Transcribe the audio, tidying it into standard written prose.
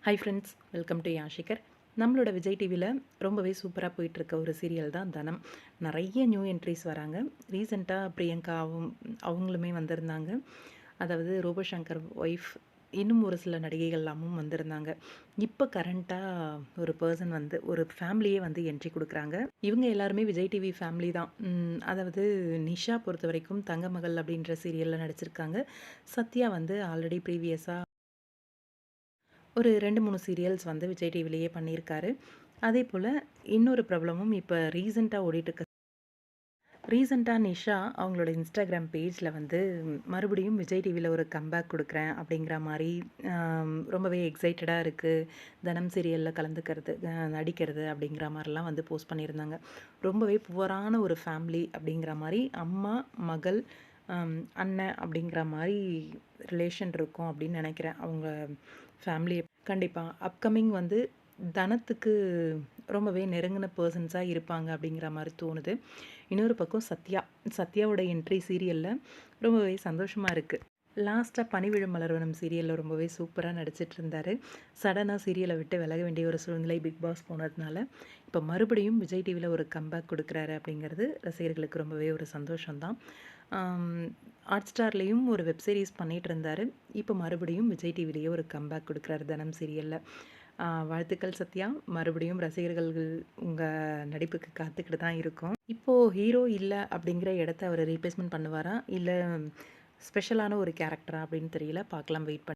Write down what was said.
High friends, welcome to Yashikar. நம்மளோட விஜய் டிவியில் ரொம்பவே சூப்பராக போயிட்டுருக்க ஒரு சீரியல் தான் தனம். நிறைய நியூ என்ட்ரிஸ் வராங்க. ரீசெண்டாக பிரியங்காவும் அவங்களுமே வந்திருந்தாங்க. அதாவது ரோபோசங்கர் ஒய்ஃப், இன்னும் ஒரு சில நடிகைகள்லாமும் வந்திருந்தாங்க. இப்போ கரண்ட்டாக ஒரு பர்சன் வந்து ஒரு ஃபேமிலியே வந்து என்ட்ரி கொடுக்குறாங்க. இவங்க எல்லாருமே விஜய் டிவி ஃபேமிலி தான். அதாவது நிஷா பொறுத்த வரைக்கும் தங்கமகள் அப்படின்ற சீரியலில் நடிச்சிருக்காங்க. சத்யா வந்து ஆல்ரெடி ப்ரீவியஸாக ஒரு 2, 3 சீரியல்ஸ் வந்து விஜய் டிவிலேயே பண்ணியிருக்காரு. அதேபோல் இன்னொரு பிரபலமும் இப்போ ரீசெண்டாக ஓடிட்டுருக்க நிஷா அவங்களோட இன்ஸ்டாகிராம் பேஜில் வந்து மறுபடியும் விஜய் டிவியில் ஒரு கம்பேக் கொடுக்குறேன் அப்படிங்கிற மாதிரி ரொம்பவே எக்ஸைட்டடாக இருக்குது. தனம் சீரியலில் கலந்துக்கிறது, நடிக்கிறது அப்படிங்கிற மாதிரிலாம் வந்து போஸ்ட் பண்ணியிருந்தாங்க. ரொம்பவே புவரான ஒரு ஃபேமிலி அப்படிங்கிற மாதிரி அம்மா, மகள், அண்ணன் அப்படிங்கிற மாதிரி ரிலேஷன் இருக்கும் அப்படின்னு நினைக்கிறேன் அவங்க ஃபேமிலி. கண்டிப்பாக அப்கமிங் வந்து தனத்துக்கு ரொம்பவே நெருங்கின பர்சன்ஸாக இருப்பாங்க அப்படிங்கிற மாதிரி தோணுது. இன்னொரு பக்கம் சத்யாவோட என்ட்ரி சீரியலில் ரொம்பவே சந்தோஷமாக இருக்குது. லாஸ்ட்டாக பனிவிழும் மலர்வனம் சீரியலில் ரொம்பவே சூப்பராக நடிச்சிட்டு இருந்தார். சடனாக சீரியலை விட்டு விலக வேண்டிய ஒரு சூழ்நிலை பிக் பாஸ் போனதுனால இப்போ மறுபடியும் விஜய் டிவியில் ஒரு கம்பேக் கொடுக்குறாரு அப்படிங்கிறது ரசிகர்களுக்கு ரொம்பவே ஒரு சந்தோஷம்தான். ஹாட் ஸ்டார்லேயும் ஒரு வெப் சீரிஸ் பண்ணிகிட்டு இருந்தார். இப்போ மறுபடியும் விஜய் டிவிலேயே ஒரு கம்பேக் கொடுக்குறாரு தனம் சீரியலில். வாழ்த்துக்கள் சத்யா. மறுபடியும் ரசிகர்கள் உங்கள் நடிப்புக்கு காத்துக்கிட்டு தான் இருக்கோம். இப்போது ஹீரோ இல்லை அப்படிங்கிற இடத்த அவர் ரீப்ளேஸ்மெண்ட் பண்ணுவாரா, இல்லை ஸ்பெஷலான ஒரு கேரக்டரா அப்படின்னு தெரியல. பார்க்கலாம், வெயிட் பண்ணி.